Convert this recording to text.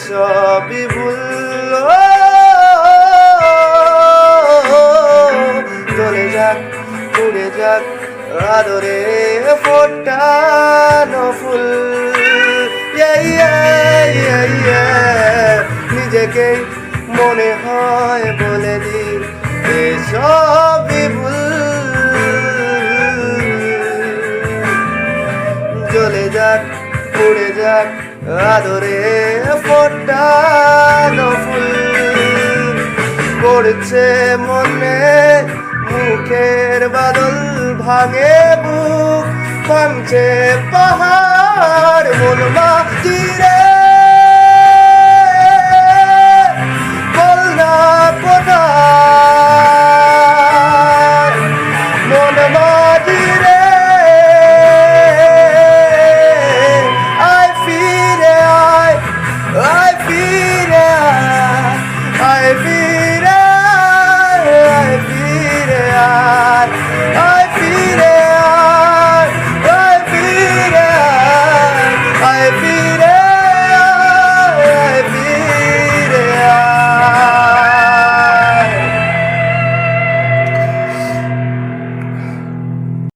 সবই ভুল চলে যাক উড়ে যাক আদরে ফোটানো ফুল নিজেকেই মনে হয় বলে দি সবই ভুল চলে যাক উড়ে যাক আদরে ফোটানো ফুল পড়ছে মনে মুখের বাদল ভাঙে বুক ভাঙছে পাহাড় মন মাটিরে বল না কোথায় মন মাটিরে আয় ফিরে আয় আয় ফিরে আয় আয় ফিরে আয় আয় ফিরে আয়